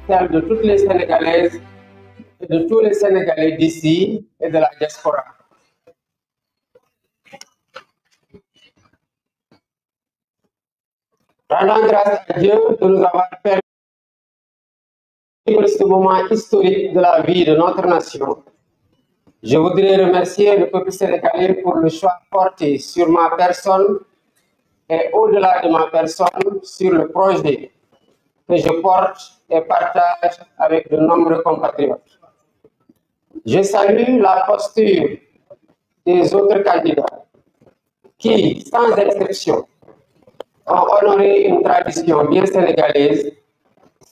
celle de toutes les Sénégalaises et de tous les Sénégalais d'ici et de la diaspora. Rendons grâce à Dieu de nous avoir permis ce moment historique de la vie de notre nation. Je voudrais remercier le peuple sénégalais pour le choix porté sur ma personne et au-delà de ma personne sur le projet que je porte et partage avec de nombreux compatriotes. Je salue la posture des autres candidats qui, sans exception, ont honoré une tradition bien sénégalaise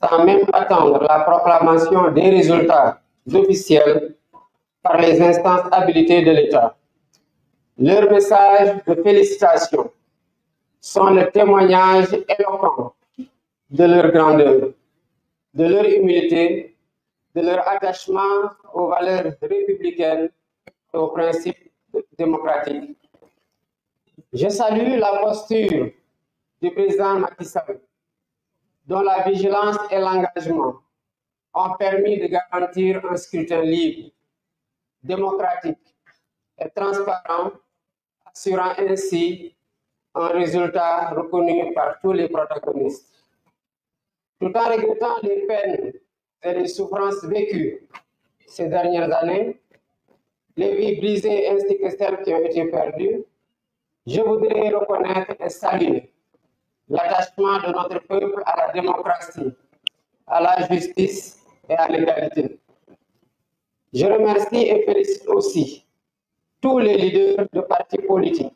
sans même attendre la proclamation des résultats officiels par les instances habilitées de l'État. Leurs messages de félicitations sont le témoignage éloquent de leur grandeur, de leur humilité, de leur attachement aux valeurs républicaines et aux principes démocratiques. Je salue la posture du président Macky Sall, dont la vigilance et l'engagement ont permis de garantir un scrutin libre, démocratique et transparent, assurant ainsi un résultat reconnu par tous les protagonistes. Tout en regrettant les peines et les souffrances vécues ces dernières années, les vies brisées ainsi que celles qui ont été perdues, je voudrais reconnaître et saluer l'attachement de notre peuple à la démocratie, à la justice et à l'égalité. Je remercie et félicite aussi tous les leaders de partis politiques,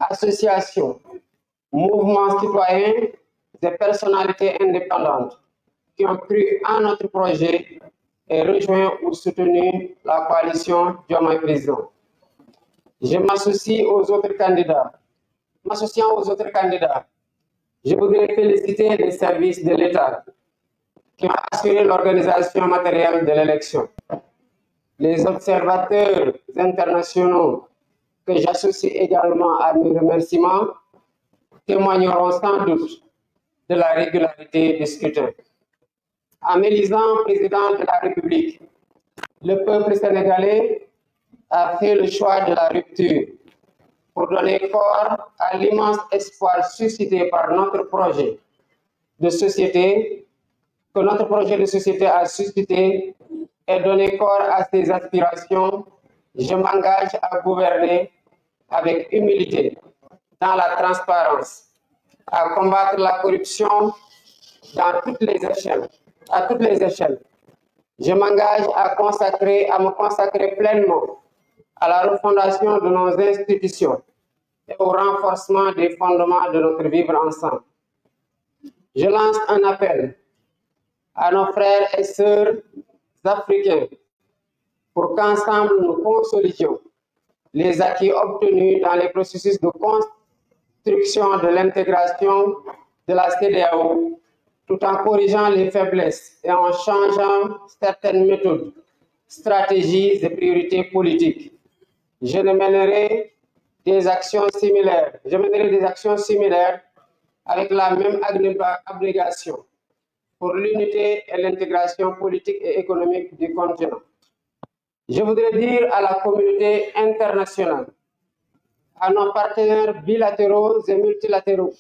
associations, mouvements citoyens et personnalités indépendantes qui ont cru en notre projet et rejoint ou soutenu la coalition Diomaye Président. Je m'associe aux autres candidats. M'associant aux autres candidats, je voudrais féliciter les services de l'État qui ont assuré l'organisation matérielle de l'élection. Les observateurs internationaux que j'associe également à mes remerciements témoigneront sans doute de la régularité du scrutin. En m'élisant président de la République, le peuple sénégalais a fait le choix de la rupture pour donner corps à l'immense espoir suscité par notre projet de société, que notre projet de société a suscité, et donner corps à ses aspirations. Je m'engage à gouverner avec humilité, dans la transparence, à combattre la corruption dans toutes les échelles, à toutes les échelles. Je m'engage à me consacrer pleinement à la refondation de nos institutions et au renforcement des fondements de notre vivre ensemble. Je lance un appel à nos frères et sœurs africains pour qu'ensemble nous consolidions les acquis obtenus dans les processus de construction de l'intégration de la CEDEAO, tout en corrigeant les faiblesses et en changeant certaines méthodes, stratégies et priorités politiques. Je mènerai des actions similaires avec la même abnégation pour l'unité et l'intégration politique et économique du continent. Je voudrais dire à la communauté internationale, à nos partenaires bilatéraux et multilatéraux,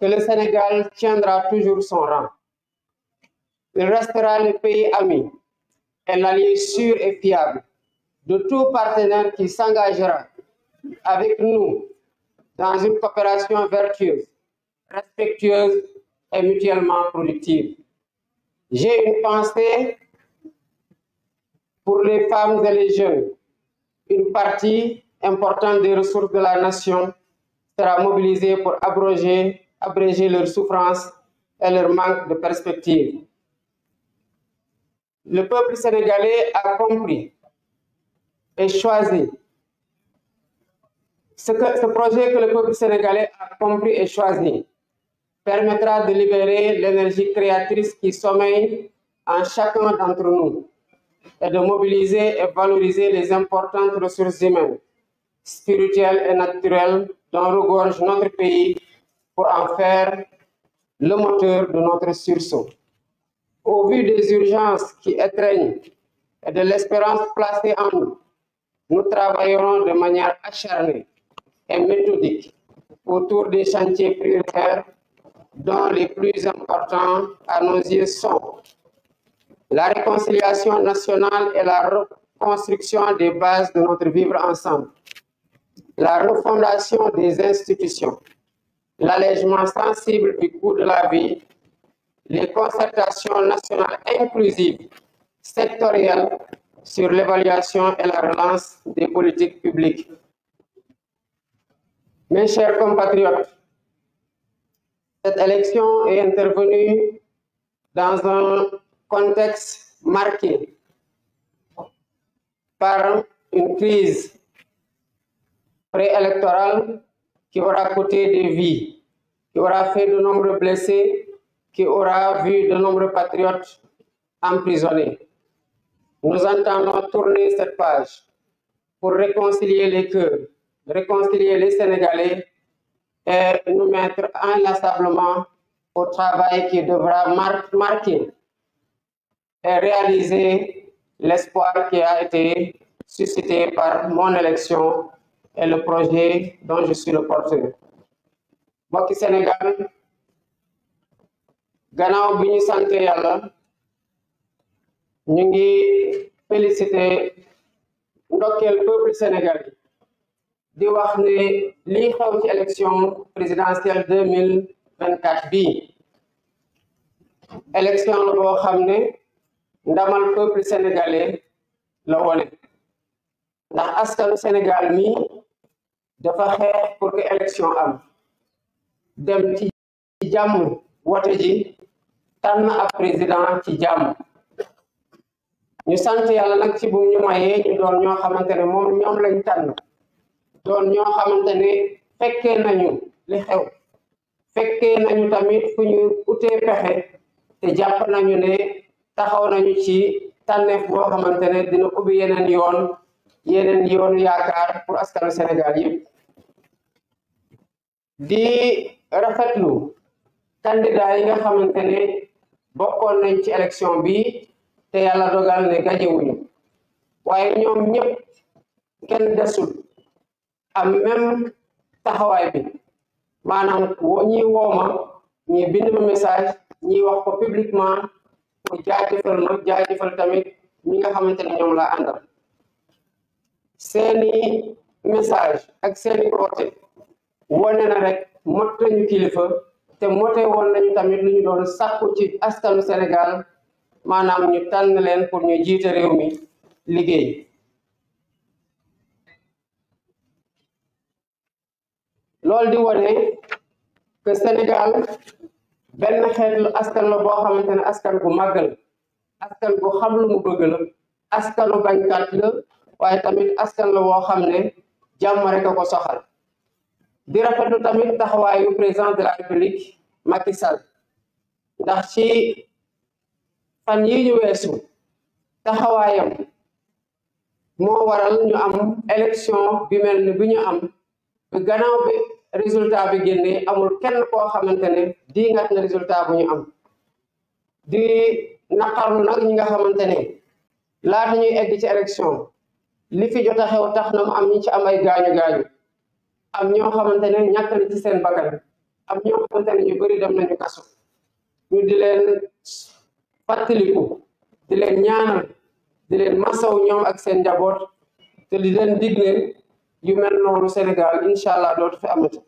que le Sénégal tiendra toujours son rang. Il restera le pays ami et l'allié sûr et fiable de tout partenaire qui s'engagera avec nous dans une coopération vertueuse, respectueuse et mutuellement productive. J'ai une pensée pour les femmes et les jeunes. Une partie importante des ressources de la nation sera mobilisée pour abréger leurs souffrances et leur manque de perspective. Le peuple sénégalais a compris et choisi. Ce projet que le peuple sénégalais a compris et choisi permettra de libérer l'énergie créatrice qui sommeille en chacun d'entre nous et de mobiliser et valoriser les importantes ressources humaines, spirituelles et naturelles dont regorge notre pays pour en faire le moteur de notre sursaut. Au vu des urgences qui étreignent et de l'espérance placée en nous, nous travaillerons de manière acharnée et méthodique autour des chantiers prioritaires dont les plus importants à nos yeux sont la réconciliation nationale et la reconstruction des bases de notre vivre ensemble, la refondation des institutions, l'allègement sensible du coût de la vie, les concertations nationales inclusives, sectorielles sur l'évaluation et la relance des politiques publiques. Mes chers compatriotes, cette élection est intervenue dans un contexte marqué par une crise préélectorale qui aura coûté des vies, qui aura fait de nombreux blessés, qui aura vu de nombreux patriotes emprisonnés. Nous entendons tourner cette page pour réconcilier les cœurs, réconcilier les Sénégalais et nous mettre inlassablement au travail qui devra marquer et réaliser l'espoir qui a été suscité par mon élection et le projet dont je suis le porteur. Mbokki Sénégal gannaaw bi ñu sant Yàlla ñu ngi félicité ndokkeel peuple sénégalais di wax ne lii xew ci élection présidentielle 2024 bii élection la boo xam ne ndamal peuple sénégalais la wone ndax askanu Sénégal mi dafa xeex pour que élection am dem ci jàmm wote ji tànn ab président ci jàmm ñu sant Yàlla nag ci bu ñu mayee ñu doon ñoo xamante ne ñoom lañ tànn doon ñoo xamante ne fekkee nañu li xew fekkee nañu tamit fu ñu utee pexe te jàpp nañu ne taxaw nañu ci tànneef boo xamante ne dina ubbi yeneen yoon yaakaar pour askanu Sénégal yëpp di rafetlu candidat yi nga xamante ne bokkoon nañ ci élection bi te Yàlla dogal ne gajewuñu waaye ñoom ñëpp kenn desul am même taxawaay bi maanaam ñi wooma ñi bind ma message ñi wax ko publiquement pour jaajëfal tamit ñi nga xamante ne ñoom laa àndal seeni message ak seeni woote wone na rek mot nañu kilifa te mote woon nañu tamit lu ñu doon sàkku ci askanu Sénégal maanaam ñu tànn leen pour ñu jiite réew mi liggéey loolu di wone que Sénégal benn xeetu askan la boo xamante ne askan gu màgg la askan gu xam lu mu bëgg la askanu bañkat la waaye tamit askan la boo xam ne jàmm rek a ko soxal di rafetlu tamit taxawaayu président de la République Macky Sall ndax ci fan yi ñu weesu taxawaayam moo waral ñu am élection bi mel ni bi ñu am gannaaw bi résultat bi génnee amul kenn koo xamante ne diingat na résultat bu ñu am di naqarlu nag ñi nga xamante ne laata ñuy egg ci élection li fi jot a xew tax na mu am ñi ci am ay gaañu am ñoo xamante ne ñàkk na ci seen bakkan am ñoo xamante ne ñu bëri dem nañu kaso ñu di leen fàttaliku di leen ñaanal di leen masaw ñoom ak seen njaboot te di leen digle yu mel noonu Sénégal incha allah dootu fi amati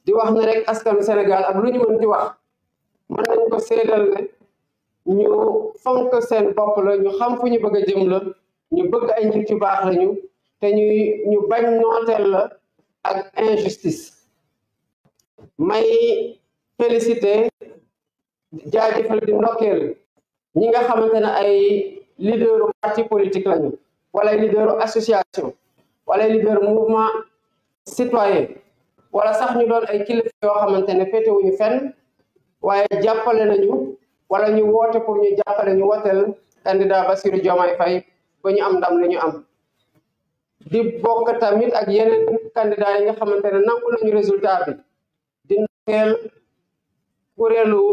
di wax ne rek askanu Sénégal ak lu ñu mën di wax mën nañ ko seedal ne ñu fonk seen bopp la ñu xam fu ñu bëgg a jëm la ñu bëgg ay njiit yu baax lañu te ñu bañ nooteel la ak injustice may félicité jaajëfal di ndokkeel ñi nga xamante ne ay leaderu parti politique lañu wala ay leaderu association wala ay leaderu mouvement citoyen wala sax ñu doon ay kilifa yoo xamante ne féetewuñu fenn waaye jàppale nañu wala ñu woote pour ñu jàppale ñu woteel candidat Bassirou Diomaye Faye ba ñu am ndam li ñu am di bokk tamit ak yeneen candidat yi nga xamante ne nangu nañu résultat bi di ndokkeel kuréelu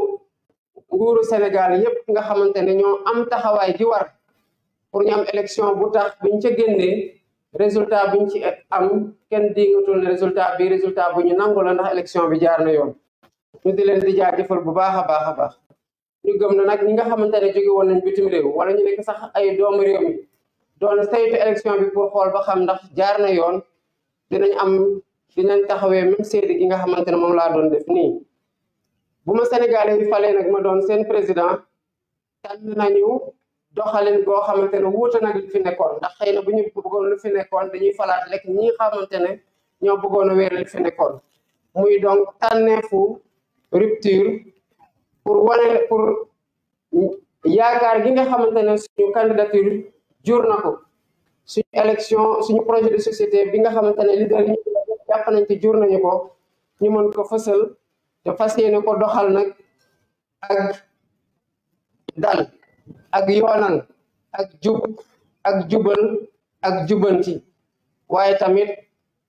nguuru Sénégal yépp nga xamante ne ñoo am taxawaay gi war pour ñu am élection bu tax biñ ca génnee résultat biñ ci am kenn dingatul ne résultat bu ñu nangu la ndax élection bi jaar na yoon. ñu di leen di jaajëfal bu baax a baax a baax ñu gëm na nag ñi nga xamante ne jóge woon nañ bitim réew wala ñu nekk sax ay doomu réew mi doon saytu élection bi pour xool ba xam ndax jaar na yoon dinañ taxawee même seede gi nga xamante ne moom laa doon def nii. bu ma Sénégalais yi falee nag ma doon seen président tànn nañu doxalin goo xamante ne wuute nag li fi nekkoon ndax xëy na bu ñu bëggoon lu fi nekkoon dañuy falaat rek ñi xamante ne ñoo bëggoon a wéer li fi nekkoon muy donc tànneefu rupture pour yaakaar gi nga xamante ne suñu candidature jur na ko suñu élection suñu projet de société bi nga xamante ne leader yi jàpp nañ ci jur nañu ko ñu mën ko fësal te fas yéene ko doxal nag ak dal ak yoonal ak jub ak jubal ak jubanti waaye tamit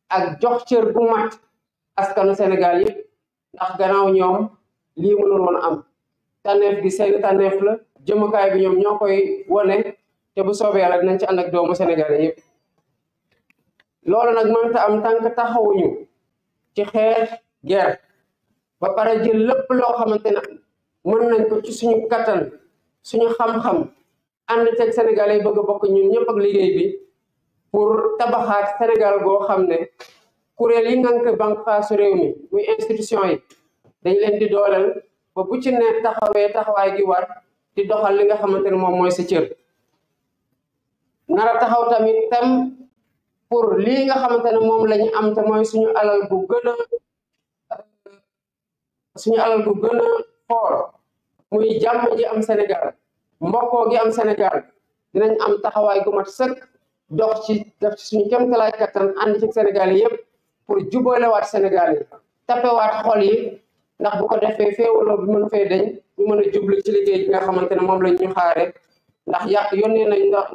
ak jox cër bu mat askanu Sénégal yëpp ndax gannaaw ñoom lii mënul woon am tànneef gi seen tànneef la jëmukaay bi ñoom ñoo koy wone te bu soobee yàlla dinañ ci ànd ak doomu Sénégalais yëpp loolu nag mënta am tànk taxawuñu ci xeex guerre ba pare jël lépp loo xamante ne mën nañ ko ci suñu kattan suñu xam-xam ànd teg Sénégalais yi bëgg a bokk ñun ñëpp ak liggéey bi pour tabaxaat Sénégal goo xam ne kuréel yi ngànk bànqaasu réew mi muy institution yi dañ leen di dooleel ba bu ci ne taxawee taxawaay gi war di doxal li nga xamante ne moom mooy sa cër nara taxaw tamit tam pour lii nga xamante ne moom lañu am te mooy suñu alal bu gën a xool muy jàmm ji am Sénégal mbokkoo gi am Sénégal dinañ am taxawaay gu mat sëkk dox ci def ci suñu kéemtalaay kattan ànd ci Sénégal yi yëpp pour jubalewaat Sénégal yi tapewaat xol yi ndax bu ko defee féewaloo bi mën fee dañ ñu mën a jublu ci liggéey bi nga xamante ne moom lañ ñu xaare ndax yónnee nañ